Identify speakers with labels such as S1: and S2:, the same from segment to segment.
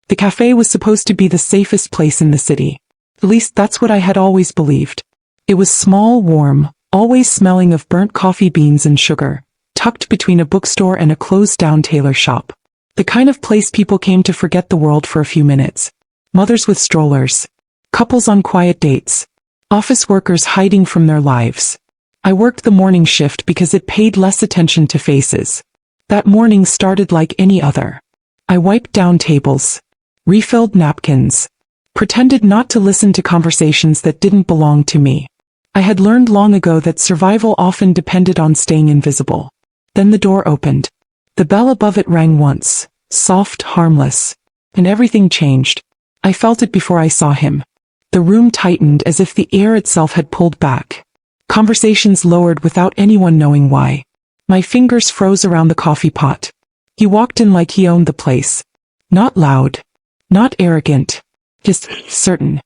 S1: The cafe was supposed to be the safest place in the city. At least that's what I had always believed. It was small, warm, always smelling of burnt coffee beans and sugar, tucked between a bookstore and a closed-down tailor shop. The kind of place people came to forget the world for a few minutes. Mothers with strollers, couples on quiet dates, office workers hiding from their lives. I worked the morning shift because it paid less attention to faces. That morning started like any other. I wiped down tables, refilled napkins, pretended not to listen to conversations that didn't belong to me. I had learned long ago that survival often depended on staying invisible. Then the door opened. The bell above it rang once, soft, harmless, and everything changed. I felt it before I saw him. The room tightened as if the air itself had pulled back. Conversations lowered without anyone knowing why. My fingers froze around the coffee pot. He walked in like he owned the place. Not loud, not arrogant, just certain.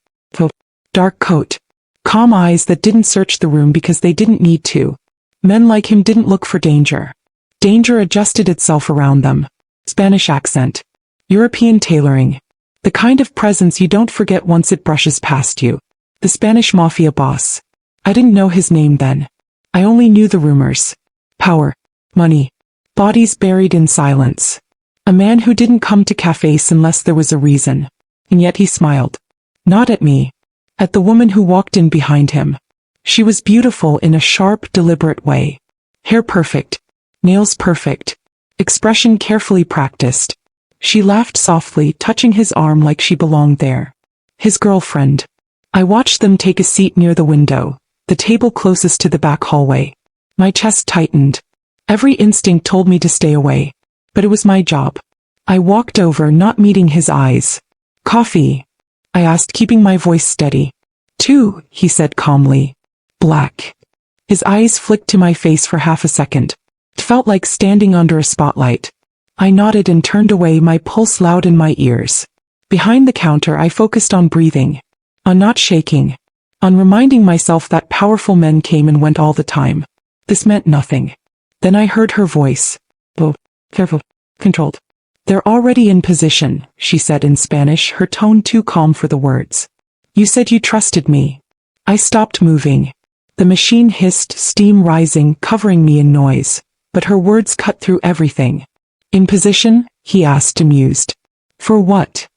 S1: Dark coat, calm eyes that didn't search the room because they didn't need to. Men like him didn't look for danger. Danger adjusted itself around them. Spanish accent. European tailoring. The kind of presence you don't forget once it brushes past you. The Spanish Mafia boss. I didn't know his name then. I only knew the rumors. Power. Money. Bodies buried in silence. A man who didn't come to cafes unless there was a reason. And yet he smiled. Not at me. At the woman who walked in behind him. She was beautiful in a sharp, deliberate way. Hair perfect. Nails perfect. Expression carefully practiced. She laughed softly, touching his arm like she belonged there. His girlfriend. I watched them take a seat near the window, the table closest to the back hallway. My chest tightened. Every instinct told me to stay away. But it was my job. I walked over, not meeting his eyes. Coffee? I asked, keeping my voice steady. 2, he said calmly. Black. His eyes flicked to my face for half a second. It felt like standing under a spotlight. I nodded and turned away, my pulse loud in my ears. Behind the counter I focused on breathing, on not shaking, on reminding myself that powerful men came and went all the time. This meant nothing. Then I heard her voice. Oh, careful, controlled. They're already in position, she said in Spanish, her tone too calm for the words. You said you trusted me. I stopped moving. The machine hissed, steam rising, covering me in noise. But her words cut through everything. In position? He asked, amused. For what?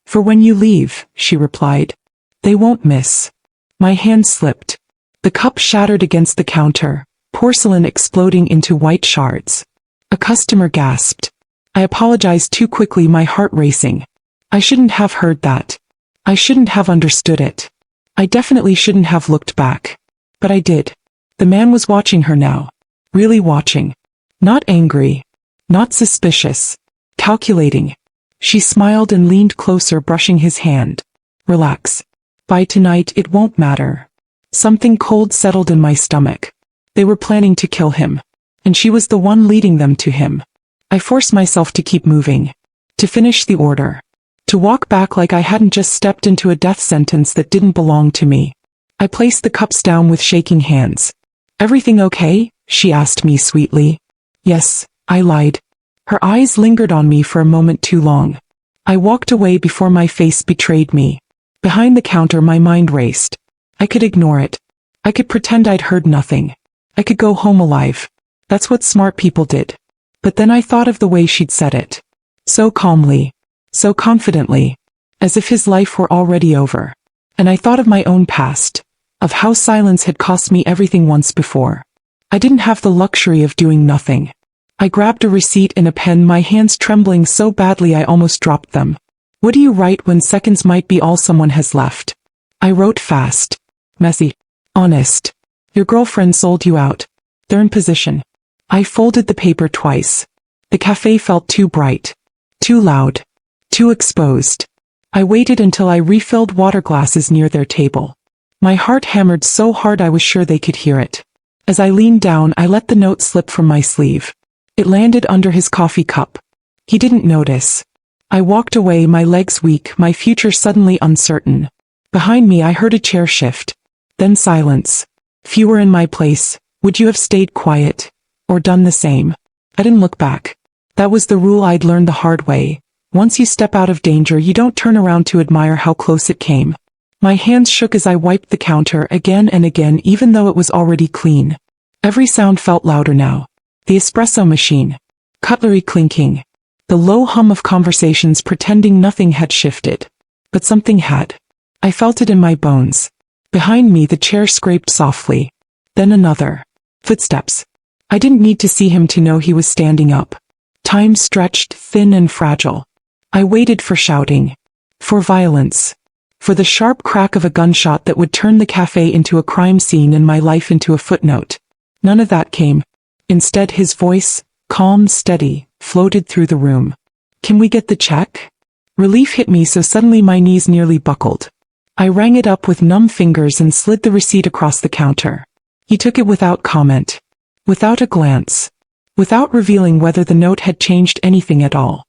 S1: For when you leave, she replied. They won't miss. My hand slipped. The cup shattered against the counter, porcelain exploding into white shards. A customer gasped. I apologized too quickly, my heart racing. I shouldn't have heard that. I shouldn't have understood it. I definitely shouldn't have looked back. But I did. The man was watching her now. Really watching. Not angry. Not suspicious. Calculating. She smiled and leaned closer, brushing his hand. Relax. By tonight it won't matter. Something cold settled in my stomach. They were planning to kill him. And she was the one leading them to him. I forced myself to keep moving. To finish the order. To walk back like I hadn't just stepped into a death sentence that didn't belong to me. I placed the cups down with shaking hands. Everything okay? She asked me sweetly. Yes, I lied. Her eyes lingered on me for a moment too long. I walked away before my face betrayed me. Behind the counter my mind raced. I could ignore it. I could pretend I'd heard nothing. I could go home alive. That's what smart people did. But then I thought of the way she'd said it. So calmly. So confidently. As if his life were already over. And I thought of my own past. Of how silence had cost me everything once before. I didn't have the luxury of doing nothing. I grabbed a receipt and a pen, my hands trembling so badly I almost dropped them. What do you write when seconds might be all someone has left? I wrote fast. Messy. Honest. Your girlfriend sold you out. They're in position. I folded the paper twice. The cafe felt too bright. Too loud. Too exposed. I waited until I refilled water glasses near their table. My heart hammered so hard I was sure they could hear it. As I leaned down, I let the note slip from my sleeve. It landed under his coffee cup. He didn't notice. I walked away, my legs weak, my future suddenly uncertain. Behind me I heard a chair shift. Then silence. If you were in my place, would you have stayed quiet? Or done the same? I didn't look back. That was the rule I'd learned the hard way. Once you step out of danger, you don't turn around to admire how close it came. My hands shook as I wiped the counter again and again, even though it was already clean. Every sound felt louder now. The espresso machine. Cutlery clinking. The low hum of conversations pretending nothing had shifted. But something had. I felt it in my bones. Behind me the chair scraped softly. Then another. Footsteps. I didn't need to see him to know he was standing up. Time stretched, thin and fragile. I waited for shouting. For violence. For the sharp crack of a gunshot that would turn the cafe into a crime scene and my life into a footnote. None of that came. Instead, his voice, calm, steady, floated through the room. Can we get the check? Relief hit me so suddenly my knees nearly buckled. I rang it up with numb fingers and slid the receipt across the counter. He took it without comment. Without a glance. Without revealing whether the note had changed anything at all.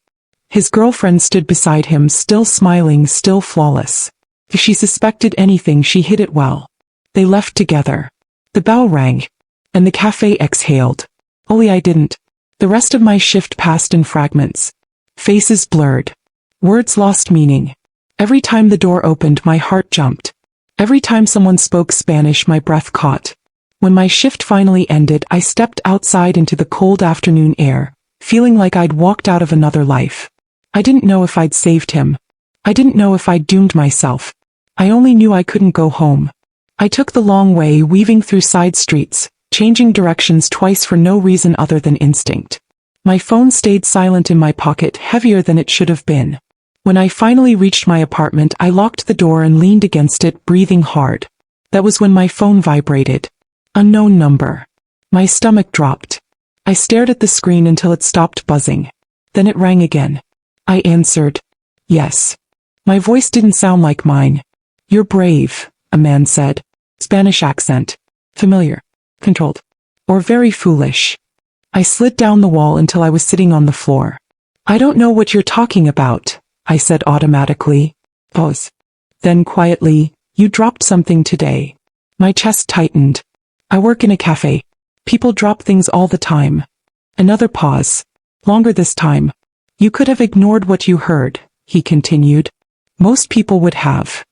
S1: His girlfriend stood beside him, still smiling, still flawless. If she suspected anything, she hid it well. They left together. The bell rang. And the cafe exhaled. Only I didn't. The rest of my shift passed in fragments. Faces blurred. Words lost meaning. Every time the door opened, my heart jumped. Every time someone spoke Spanish, my breath caught. When my shift finally ended, I stepped outside into the cold afternoon air, feeling like I'd walked out of another life. I didn't know if I'd saved him. I didn't know if I'd doomed myself. I only knew I couldn't go home. I took the long way, weaving through side streets, changing directions twice for no reason other than instinct. My phone stayed silent in my pocket, heavier than it should have been. When I finally reached my apartment, I locked the door and leaned against it, breathing hard. That was when my phone vibrated. Unknown number. My stomach dropped. I stared at the screen until it stopped buzzing. Then it rang again. I answered. Yes. My voice didn't sound like mine. You're brave, a man said. Spanish accent. Familiar. Controlled. Or very foolish. I slid down the wall until I was sitting on the floor. I don't know what you're talking about, I said automatically. Pause. Then quietly, you dropped something today. My chest tightened. I work in a cafe. People drop things all the time. Another pause. Longer this time. You could have ignored what you heard, he continued. Most people would have.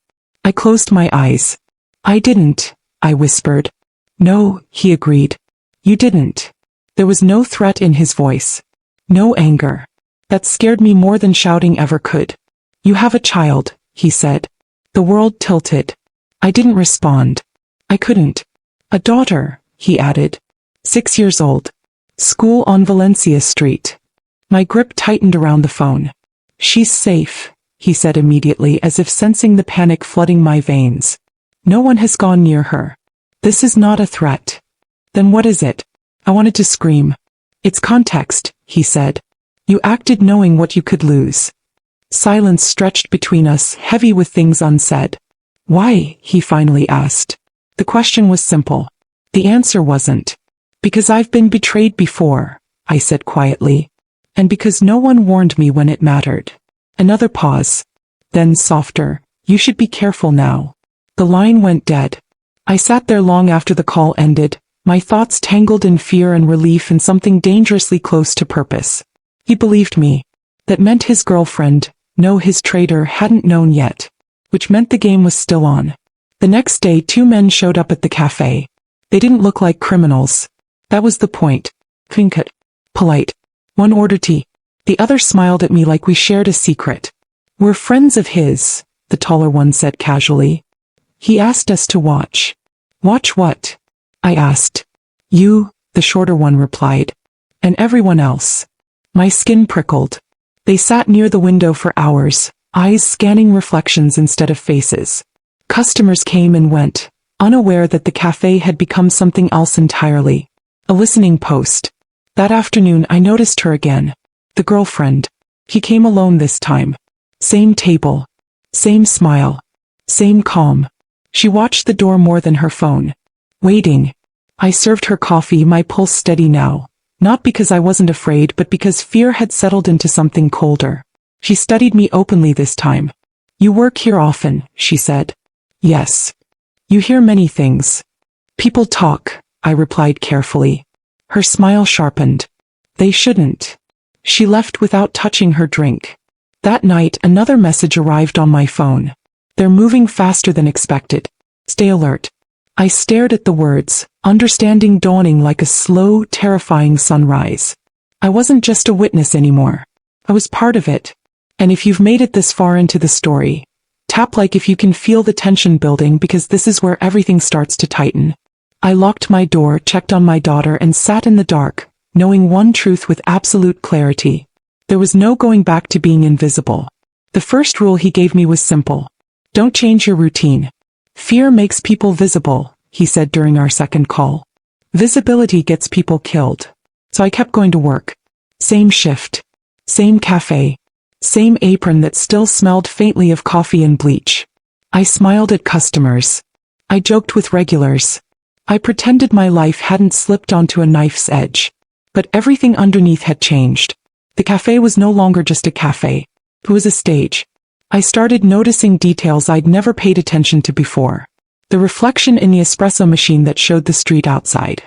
S1: I closed my eyes. I didn't, I whispered. No, he agreed. You didn't. There was no threat in his voice. No anger. That scared me more than shouting ever could. You have a child, he said. The world tilted. I didn't respond. I couldn't. A daughter, he added. 6 years old. School on Valencia Street. My grip tightened around the phone. She's safe, he said immediately, as if sensing the panic flooding my veins. No one has gone near her. This is not a threat. Then what is it? I wanted to scream. It's context, he said. You acted knowing what you could lose. Silence stretched between us, heavy with things unsaid. Why? He finally asked. The question was simple. The answer wasn't. Because I've been betrayed before, I said quietly. And because no one warned me when it mattered. Another pause. Then softer. You should be careful now. The line went dead. I sat there long after the call ended, my thoughts tangled in fear and relief and something dangerously close to purpose. He believed me. That meant his girlfriend, no, his traitor, hadn't known yet. Which meant the game was still on. The next day 2 men showed up at the cafe. They didn't look like criminals. That was the point. Clean cut. Polite. One ordered tea. The other smiled at me like we shared a secret. We're friends of his, the taller one said casually. He asked us to watch. Watch what? I asked. You, the shorter one replied. And everyone else. My skin prickled. They sat near the window for hours, eyes scanning reflections instead of faces. Customers came and went, unaware that the cafe had become something else entirely. A listening post. That afternoon I noticed her again. The girlfriend. He came alone this time. Same table. Same smile. Same calm. She watched the door more than her phone. Waiting. I served her coffee, my pulse steady now. Not because I wasn't afraid, but because fear had settled into something colder. She studied me openly this time. You work here often, she said. Yes. You hear many things. People talk, I replied carefully. Her smile sharpened. They shouldn't. She left without touching her drink. That night, another message arrived on my phone. They're moving faster than expected. Stay alert. I stared at the words, understanding dawning like a slow, terrifying sunrise. I wasn't just a witness anymore. I was part of it. And if you've made it this far into the story, tap like if you can feel the tension building, because this is where everything starts to tighten. I locked my door, checked on my daughter, and sat in the dark, knowing one truth with absolute clarity. There was no going back to being invisible. The first rule he gave me was simple. Don't change your routine. Fear makes people visible, he said during our second call. Visibility gets people killed. So I kept going to work. Same shift. Same cafe. Same apron that still smelled faintly of coffee and bleach. I smiled at customers. I joked with regulars. I pretended my life hadn't slipped onto a knife's edge. But everything underneath had changed. The cafe was no longer just a cafe. It was a stage. I started noticing details I'd never paid attention to before. The reflection in the espresso machine that showed the street outside.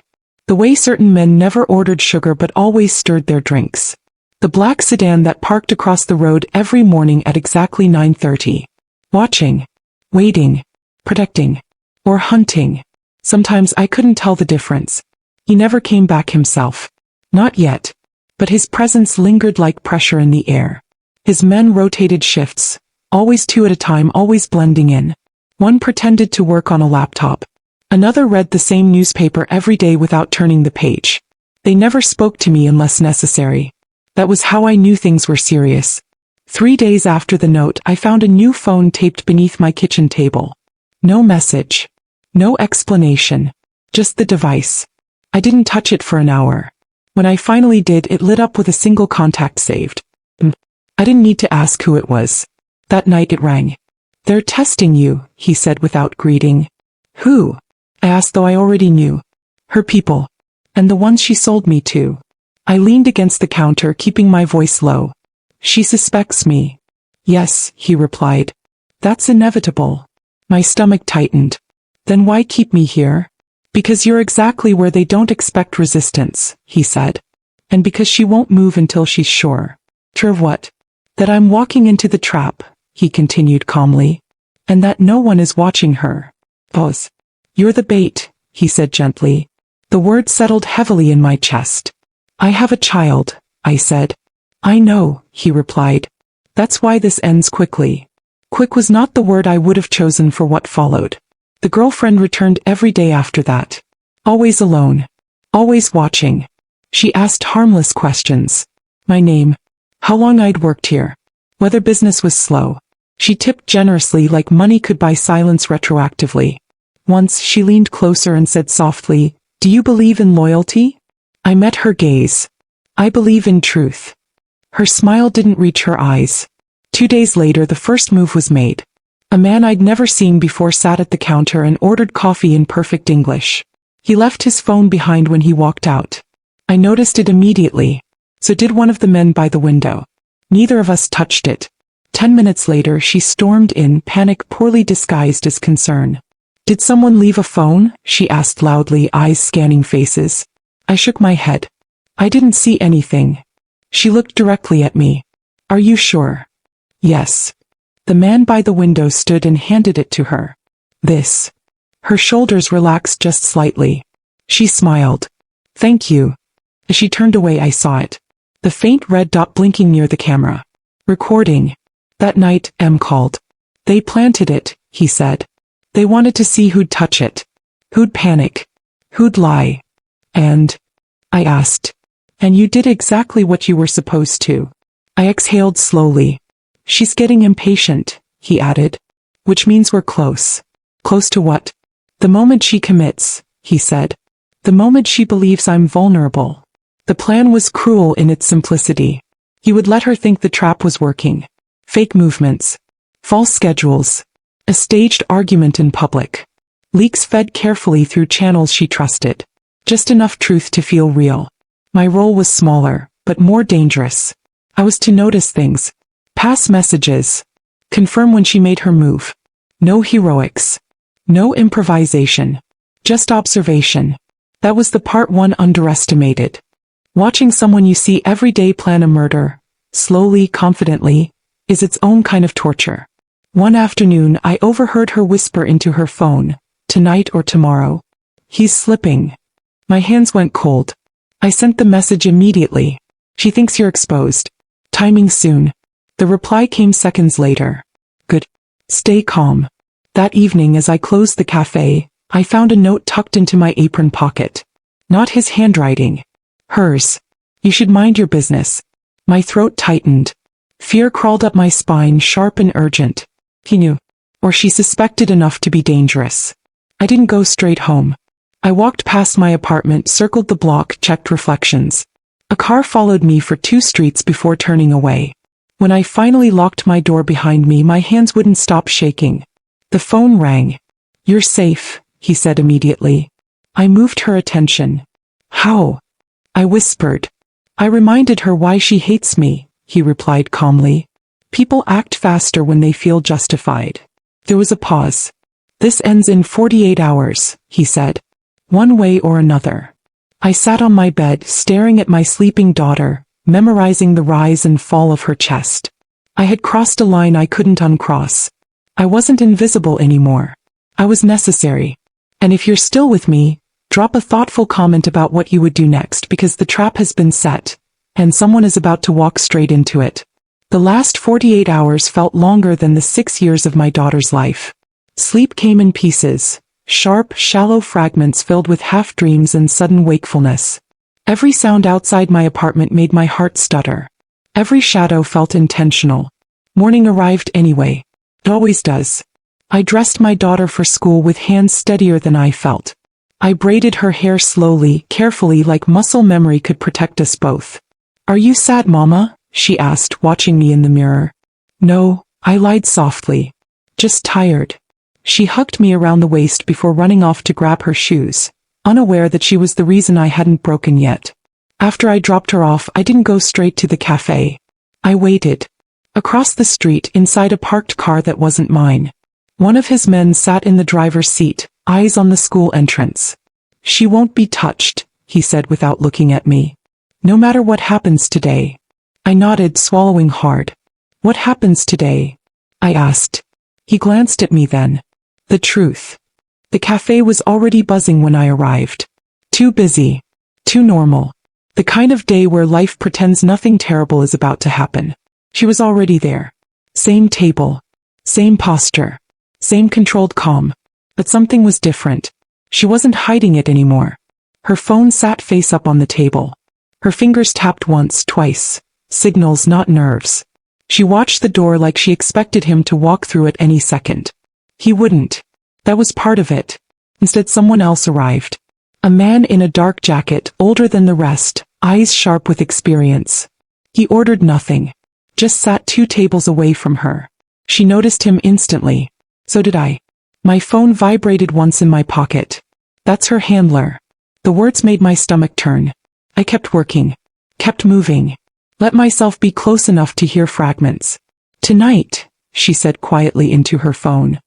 S1: The way certain men never ordered sugar but always stirred their drinks. The black sedan that parked across the road every morning at exactly 9:30. Watching. Waiting. Protecting. Or hunting. Sometimes I couldn't tell the difference. He never came back himself. Not yet. But his presence lingered like pressure in the air. His men rotated shifts. Always two at a time, always blending in. One pretended to work on a laptop. Another read the same newspaper every day without turning the page. They never spoke to me unless necessary. That was how I knew things were serious. 3 days after the note, I found a new phone taped beneath my kitchen table. No message. No explanation. Just the device. I didn't touch it for an hour. When I finally did, it lit up with a single contact saved. I didn't need to ask who it was. That night it rang. They're testing you, he said without greeting. Who? I asked, though I already knew. Her people. And the ones she sold me to. I leaned against the counter, keeping my voice low. She suspects me. Yes, he replied. That's inevitable. My stomach tightened. Then why keep me here? Because you're exactly where they don't expect resistance, he said. And because she won't move until she's sure. Sure of what? That I'm walking into the trap, he continued calmly. And that no one is watching her. Pause. You're the bait, he said gently. The word settled heavily in my chest. I have a child, I said. I know, he replied. That's why this ends quickly. Quick was not the word I would have chosen for what followed. The girlfriend returned every day after that. Always alone. Always watching. She asked harmless questions. My name. How long I'd worked here. Whether business was slow. She tipped generously like money could buy silence retroactively. Once she leaned closer and said softly, "Do you believe in loyalty?" I met her gaze. I believe in truth. Her smile didn't reach her eyes. 2 days later, the first move was made. A man I'd never seen before sat at the counter and ordered coffee in perfect English. He left his phone behind when he walked out. I noticed it immediately. So did one of the men by the window. Neither of us touched it. 10 minutes later, she stormed in, panic poorly disguised as concern. Did someone leave a phone? She asked loudly, eyes scanning faces. I shook my head. I didn't see anything. She looked directly at me. Are you sure? Yes. The man by the window stood and handed it to her. This. Her shoulders relaxed just slightly. She smiled. Thank you. As she turned away, I saw it. The faint red dot blinking near the camera. Recording. That night, M called. They planted it, he said. They wanted to see who'd touch it. Who'd panic. Who'd lie. And? I asked. And you did exactly what you were supposed to. I exhaled slowly. She's getting impatient, he added. Which means we're close. Close to what? The moment she commits, he said. The moment she believes I'm vulnerable. The plan was cruel in its simplicity. He would let her think the trap was working. Fake movements. False schedules. A staged argument in public. Leaks fed carefully through channels she trusted. Just enough truth to feel real. My role was smaller, but more dangerous. I was to notice things. Pass messages. Confirm when she made her move. No heroics. No improvisation. Just observation. That was the part one underestimated. Watching someone you see every day plan a murder. Slowly, confidently. is its own kind of torture. One afternoon I overheard her whisper into her phone, "Tonight or tomorrow?" "He's slipping." My hands went cold. I sent the message immediately. "She thinks you're exposed. Timing soon." The reply came seconds later. "Good. Stay calm." That evening as I closed the cafe, I found a note tucked into my apron pocket. Not his handwriting. Hers. "You should mind your business." My throat tightened. Fear crawled up my spine, sharp and urgent. He knew. Or she suspected enough to be dangerous. I didn't go straight home. I walked past my apartment, circled the block, checked reflections. A car followed me for 2 streets before turning away. When I finally locked my door behind me, my hands wouldn't stop shaking. The phone rang. "You're safe," he said immediately. I moved her attention. "How?" I whispered. "I reminded her why she hates me," he replied calmly. "People act faster when they feel justified." There was a pause. "This ends in 48 hours, he said. "One way or another." I sat on my bed, staring at my sleeping daughter, memorizing the rise and fall of her chest. I had crossed a line I couldn't uncross. I wasn't invisible anymore. I was necessary. And if you're still with me, drop a thoughtful comment about what you would do next, because the trap has been set, and someone is about to walk straight into it. The last 48 hours felt longer than the 6 years of my daughter's life. Sleep came in pieces, sharp, shallow fragments filled with half-dreams and sudden wakefulness. Every sound outside my apartment made my heart stutter. Every shadow felt intentional. Morning arrived anyway. It always does. I dressed my daughter for school with hands steadier than I felt. I braided her hair slowly, carefully, like muscle memory could protect us both. "Are you sad, Mama?" she asked, watching me in the mirror. "No," I lied softly. "Just tired." She hugged me around the waist before running off to grab her shoes, unaware that she was the reason I hadn't broken yet. After I dropped her off, I didn't go straight to the cafe. I waited. Across the street, inside a parked car that wasn't mine. One of his men sat in the driver's seat, eyes on the school entrance. "She won't be touched," he said without looking at me. "No matter what happens today." I nodded, swallowing hard. "What happens today?" I asked. He glanced at me then. The truth. The cafe was already buzzing when I arrived. Too busy. Too normal. The kind of day where life pretends nothing terrible is about to happen. She was already there. Same table. Same posture. Same controlled calm. But something was different. She wasn't hiding it anymore. Her phone sat face up on the table. Her fingers tapped once, twice. Signals, not nerves. She watched the door like she expected him to walk through it any second. He wouldn't. That was part of it. Instead, someone else arrived. A man in a dark jacket, older than the rest, eyes sharp with experience. He ordered nothing. Just sat 2 tables away from her. She noticed him instantly. So did I. My phone vibrated once in my pocket. "That's her handler." The words made my stomach turn. I kept working. Kept moving. Let myself be close enough to hear fragments. "Tonight," she said quietly into her phone.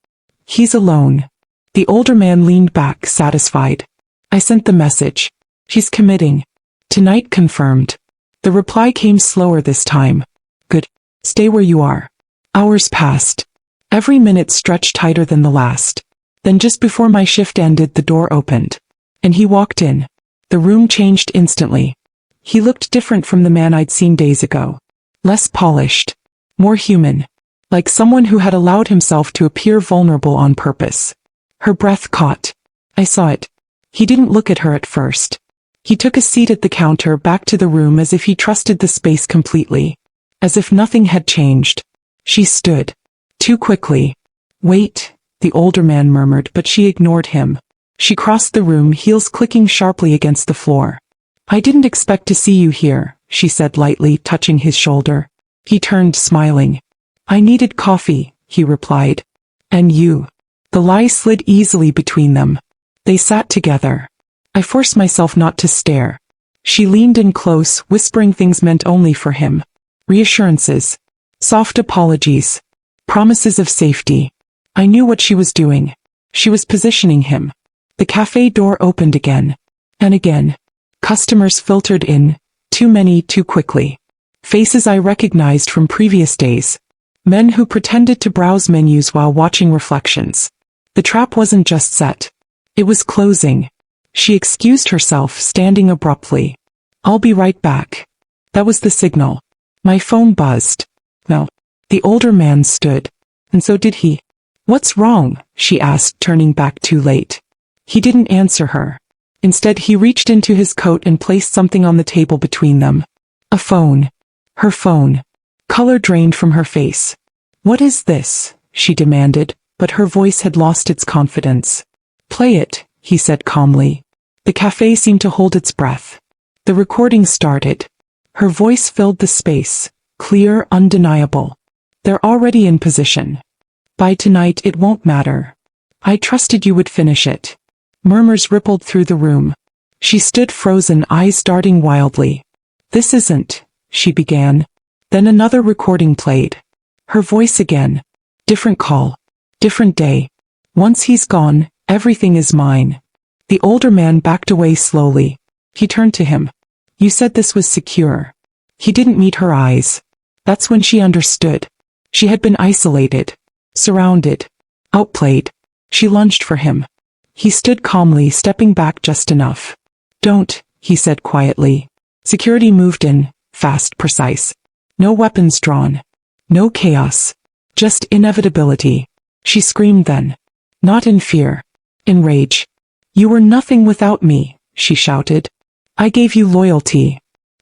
S1: "He's alone." The older man leaned back, satisfied. I sent the message. "She's committing." "Tonight confirmed." The reply came slower this time. "Good. Stay where you are." Hours passed. Every minute stretched tighter than the last. Then just before my shift ended, the door opened. And he walked in. The room changed instantly. He looked different from the man I'd seen days ago. Less polished. More human. Like someone who had allowed himself to appear vulnerable on purpose. Her breath caught. I saw it. He didn't look at her at first. He took a seat at the counter, back to the room, as if he trusted the space completely. As if nothing had changed. She stood. Too quickly. "Wait," the older man murmured, but she ignored him. She crossed the room, heels clicking sharply against the floor. "I didn't expect to see you here," she said lightly, touching his shoulder. He turned, smiling. "I needed coffee," he replied. "And you." The lie slid easily between them. They sat together. I forced myself not to stare. She leaned in close, whispering things meant only for him. Reassurances. Soft apologies. Promises of safety. I knew what she was doing. She was positioning him. The cafe door opened again. And again. Customers filtered in. Too many, too quickly. Faces I recognized from previous days. Men who pretended to browse menus while watching reflections. The trap wasn't just set. It was closing. She excused herself, standing abruptly. "I'll be right back." That was the signal. My phone buzzed. No. The older man stood. And so did he. "What's wrong?" she asked, turning back too late. He didn't answer her. Instead, he reached into his coat and placed something on the table between them. A phone. Her phone. Color drained from her face. "What is this?" she demanded, but her voice had lost its confidence. "Play it," he said calmly. The cafe seemed to hold its breath. The recording started. Her voice filled the space, clear, undeniable. "They're already in position. By tonight it won't matter. I trusted you would finish it." Murmurs rippled through the room. She stood frozen, eyes darting wildly. "This isn't," she began. Then another recording played. Her voice again. Different call. Different day. "Once he's gone, everything is mine." The older man backed away slowly. He turned to him. "You said this was secure." He didn't meet her eyes. That's when she understood. She had been isolated. Surrounded. Outplayed. She lunged for him. He stood calmly, stepping back just enough. "Don't," he said quietly. Security moved in, fast, precise. No weapons drawn. No chaos. Just inevitability. She screamed then. Not in fear. In rage. "You were nothing without me," she shouted. "I gave you loyalty."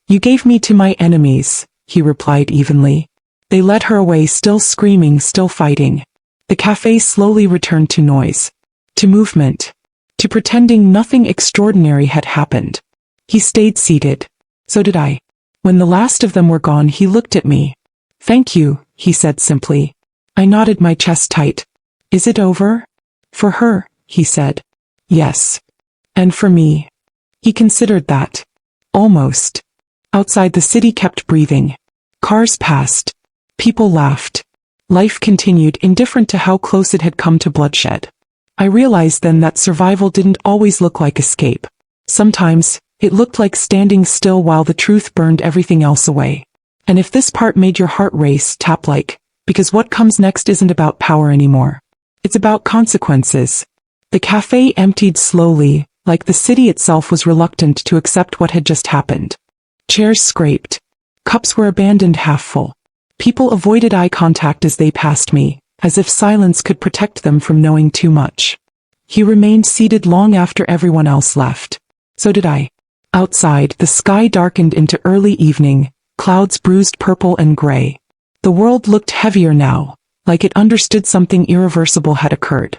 S1: "You gave me to my enemies," he replied evenly. They led her away, still screaming, still fighting. The cafe slowly returned to noise. To movement. To pretending nothing extraordinary had happened. He stayed seated. So did I. When the last of them were gone, he looked at me. "Thank you," he said simply. I nodded, my chest tight. "Is it over?" "For her," he said. "Yes. And for me." He considered that. Almost. Outside, the city kept breathing. Cars passed. People laughed. Life continued, indifferent to how close it had come to bloodshed. I realized then that survival didn't always look like escape. Sometimes, it looked like standing still while the truth burned everything else away. And if this part made your heart race, tap like, because what comes next isn't about power anymore. It's about consequences. The cafe emptied slowly, like the city itself was reluctant to accept what had just happened. Chairs scraped. Cups were abandoned half full. People avoided eye contact as they passed me, as if silence could protect them from knowing too much. He remained seated long after everyone else left. So did I. Outside, the sky darkened into early evening, clouds bruised purple and gray. The world looked heavier now, like it understood something irreversible had occurred.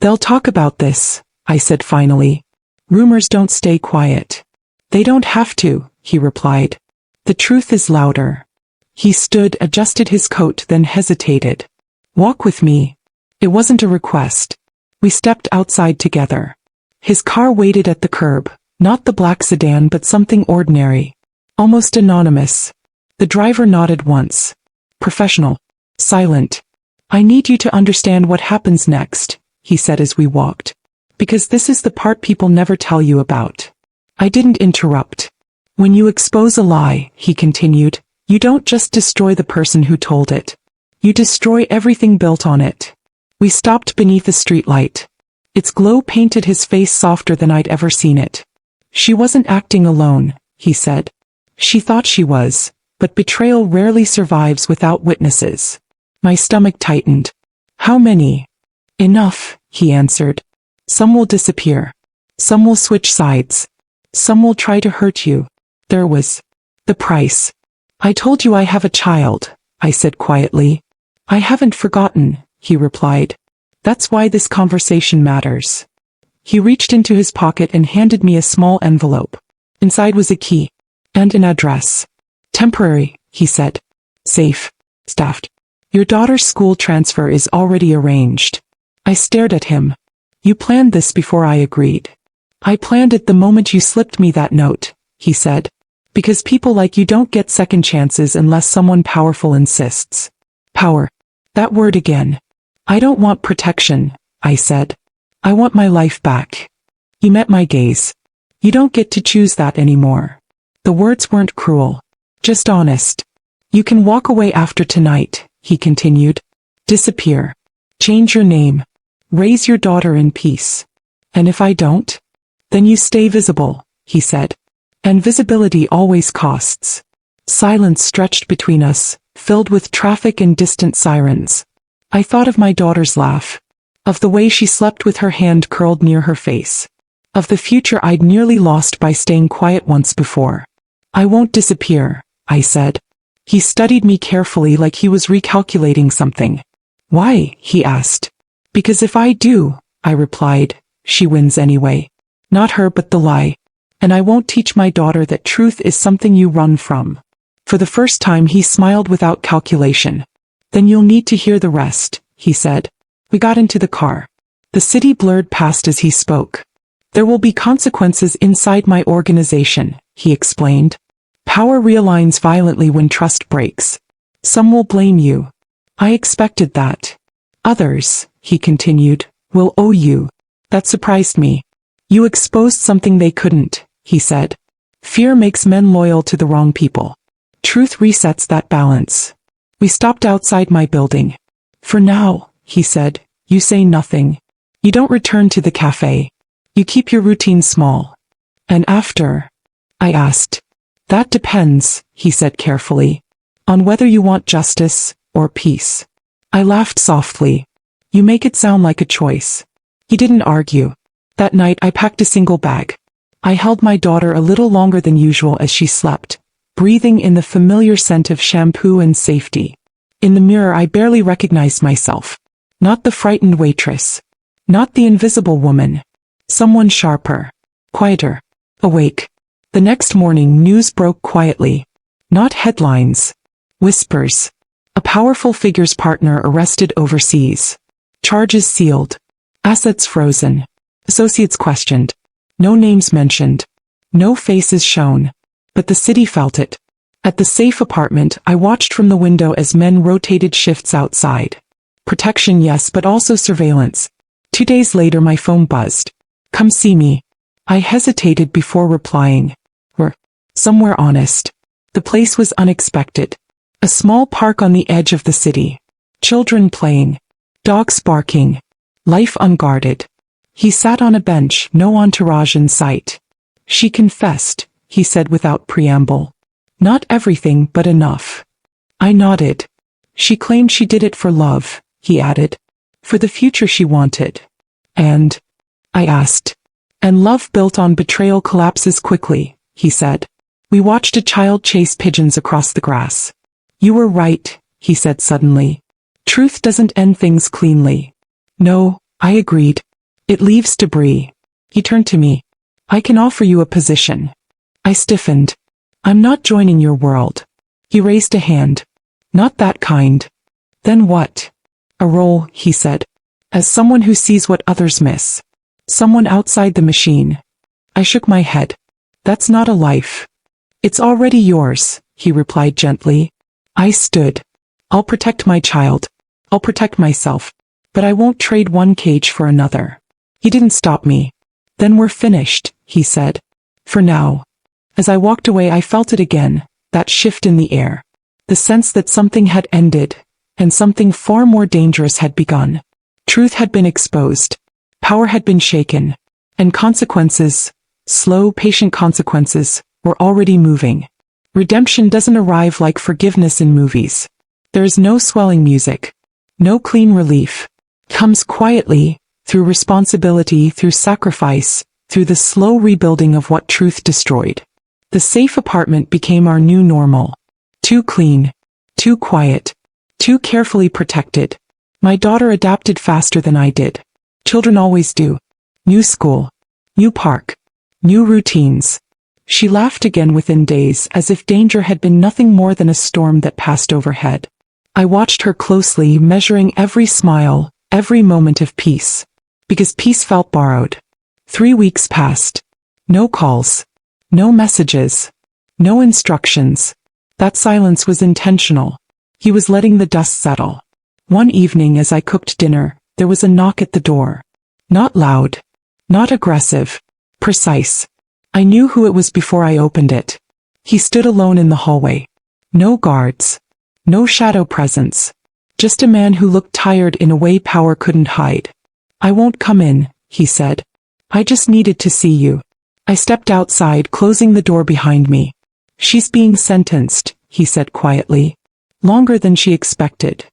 S1: "They'll talk about this," I said finally. "Rumors don't stay quiet." "They don't have to," he replied. "The truth is louder." He stood, adjusted his coat, then hesitated. "Walk with me." It wasn't a request. We stepped outside together. His car waited at the curb, not the black sedan but something ordinary. Almost anonymous. The driver nodded once. Professional. Silent. "I need you to understand what happens next," he said as we walked. "Because this is the part people never tell you about." I didn't interrupt. "When you expose a lie," he continued, "you don't just destroy the person who told it. You destroy everything built on it." We stopped beneath a streetlight. Its glow painted his face softer than I'd ever seen it. "She wasn't acting alone," he said. "She thought she was, but betrayal rarely survives without witnesses." My stomach tightened. "How many?" "Enough," he answered. "Some will disappear. Some will switch sides. Some will try to hurt you. There was the price." "I told you I have a child," I said quietly. "I haven't forgotten," he replied. "That's why this conversation matters." He reached into his pocket and handed me a small envelope. Inside was a key. And an address. "Temporary," he said. "Safe. Staffed. Your daughter's school transfer is already arranged." I stared at him. "You planned this before I agreed." "I planned it the moment you slipped me that note," he said. "Because people like you don't get second chances unless someone powerful insists." Power. That word again. "I don't want protection," I said. "I want my life back." He met my gaze. "You don't get to choose that anymore." The words weren't cruel. Just honest. "You can walk away after tonight," he continued. Disappear. Change your name. Raise your daughter in peace. And if I don't? Then you stay visible, he said. And visibility always costs. Silence stretched between us, filled with traffic and distant sirens. I thought of my daughter's laugh. Of the way she slept with her hand curled near her face. Of the future I'd nearly lost by staying quiet once before. I won't disappear, I said. He studied me carefully like he was recalculating something. Why? He asked. Because if I do, I replied, she wins anyway. Not her but the lie. And I won't teach my daughter that truth is something you run from. For the first time he smiled without calculation. Then you'll need to hear the rest, he said. We got into the car. The city blurred past as he spoke. There will be consequences inside my organization, he explained. Power realigns violently when trust breaks. Some will blame you. I expected that. Others, he continued, will owe you. That surprised me. You exposed something they couldn't, he said. Fear makes men loyal to the wrong people. Truth resets that balance. We stopped outside my building. For now, he said, you say nothing. You don't return to the cafe. You keep your routine small. And after? I asked. That depends, he said carefully. On whether you want justice or peace. I laughed softly. You make it sound like a choice. He didn't argue. That night I packed a single bag. I held my daughter a little longer than usual as she slept, breathing in the familiar scent of shampoo and safety. In the mirror I barely recognized myself. Not the frightened waitress. Not the invisible woman. Someone sharper. Quieter. Awake. The next morning news broke quietly. Not headlines. Whispers. A powerful figure's partner arrested overseas. Charges sealed. Assets frozen. Associates questioned. No names mentioned. No faces shown. But the city felt it. At the safe apartment, I watched from the window as men rotated shifts outside. Protection, yes, but also surveillance. 2 days later my phone buzzed. Come see me. I hesitated before replying. We're somewhere honest. The place was unexpected. A small park on the edge of the city. Children playing. Dogs barking. Life unguarded. He sat on a bench, no entourage in sight. She confessed, he said without preamble. Not everything, but enough. I nodded. She claimed she did it for love, he added. For the future she wanted. And? I asked. And love built on betrayal collapses quickly, he said. We watched a child chase pigeons across the grass. You were right, he said suddenly. Truth doesn't end things cleanly. No, I agreed. It leaves debris. He turned to me. I can offer you a position. I stiffened. I'm not joining your world. He raised a hand. Not that kind. Then what? A role, he said. As someone who sees what others miss. Someone outside the machine. I shook my head. That's not a life. It's already yours, he replied gently. I stood. I'll protect my child. I'll protect myself. But I won't trade one cage for another. He didn't stop me. Then we're finished, he said. For now. As I walked away I felt it again, that shift in the air. The sense that something had ended, and something far more dangerous had begun. Truth had been exposed. Power had been shaken. And consequences, slow, patient consequences, were already moving. Redemption doesn't arrive like forgiveness in movies. There is no swelling music. No clean relief. Comes quietly, through responsibility, through sacrifice, through the slow rebuilding of what truth destroyed. The safe apartment became our new normal. Too clean. Too quiet. Too carefully protected. My daughter adapted faster than I did. Children always do. New school. New park. New routines. She laughed again within days as if danger had been nothing more than a storm that passed overhead. I watched her closely, measuring every smile, every moment of peace. Because peace felt borrowed. 3 weeks passed. No calls. No messages. No instructions. That silence was intentional. He was letting the dust settle. One evening as I cooked dinner, there was a knock at the door. Not loud. Not aggressive. Precise. I knew who it was before I opened it. He stood alone in the hallway. No guards. No shadow presence. Just a man who looked tired in a way power couldn't hide. "I won't come in," he said. "I just needed to see you." I stepped outside, closing the door behind me. "She's being sentenced," he said quietly. "Longer than she expected."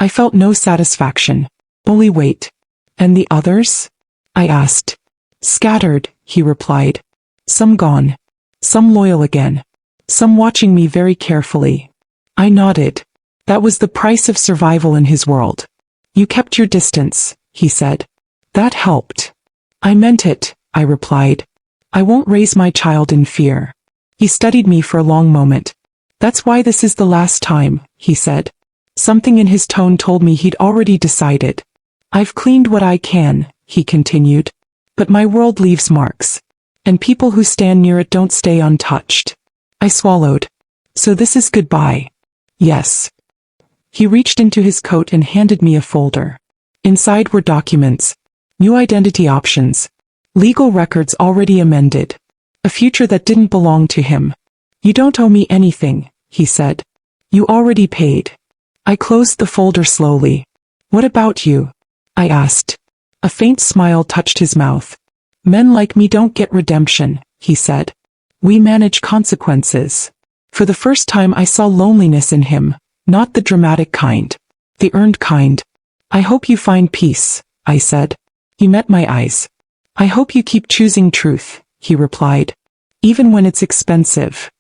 S1: I felt no satisfaction, only weight. "And the others?" I asked. "Scattered," he replied. "Some gone. Some loyal again. Some watching me very carefully." I nodded. That was the price of survival in his world. "You kept your distance," he said. "That helped." "I meant it," I replied. "I won't raise my child in fear." He studied me for a long moment. "That's why this is the last time," he said. Something in his tone told me he'd already decided. "I've cleaned what I can," he continued. "But my world leaves marks. And people who stand near it don't stay untouched." I swallowed. "So this is goodbye?" "Yes." He reached into his coat and handed me a folder. Inside were documents. New identity options. Legal records already amended. A future that didn't belong to him. "You don't owe me anything," he said. "You already paid." I closed the folder slowly. "What about you?" I asked. A faint smile touched his mouth. "Men like me don't get redemption," he said. "We manage consequences." For the first time I saw loneliness in him, not the dramatic kind. The earned kind. "I hope you find peace," I said. He met my eyes. "I hope you keep choosing truth," he replied. "Even when it's expensive."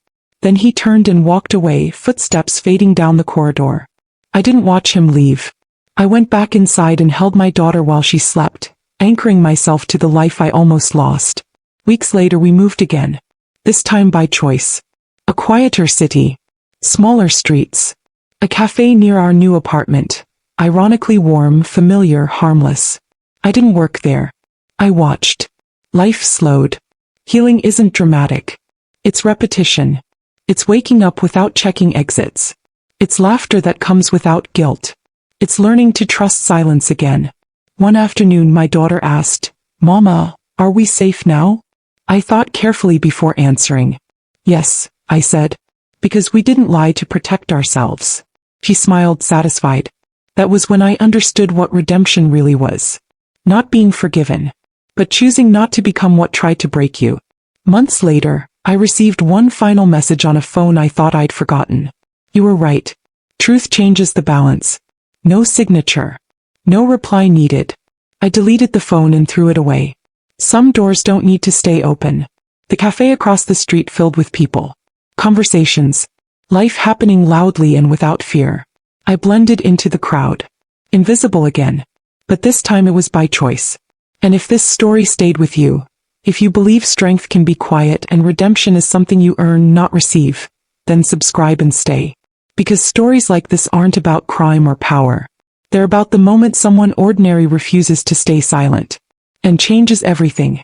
S1: Then he turned and walked away, footsteps fading down the corridor. I didn't watch him leave. I went back inside and held my daughter while she slept, anchoring myself to the life I almost lost. Weeks later we moved again. This time by choice. A quieter city. Smaller streets. A cafe near our new apartment. Ironically warm, familiar, harmless. I didn't work there. I watched. Life slowed. Healing isn't dramatic. It's repetition. It's waking up without checking exits. It's laughter that comes without guilt. It's learning to trust silence again. One afternoon my daughter asked, "Mama, are we safe now?" I thought carefully before answering. "Yes," I said, "because we didn't lie to protect ourselves." She smiled, satisfied. That was when I understood what redemption really was. Not being forgiven, but choosing not to become what tried to break you. Months later, I received one final message on a phone I thought I'd forgotten. "You were right. Truth changes the balance." No signature. No reply needed. I deleted the phone and threw it away. Some doors don't need to stay open. The cafe across the street filled with people. Conversations. Life happening loudly and without fear. I blended into the crowd. Invisible again. But this time it was by choice. And if this story stayed with you, if you believe strength can be quiet and redemption is something you earn, not receive, then subscribe and stay. Because stories like this aren't about crime or power. They're about the moment someone ordinary refuses to stay silent. And changes everything.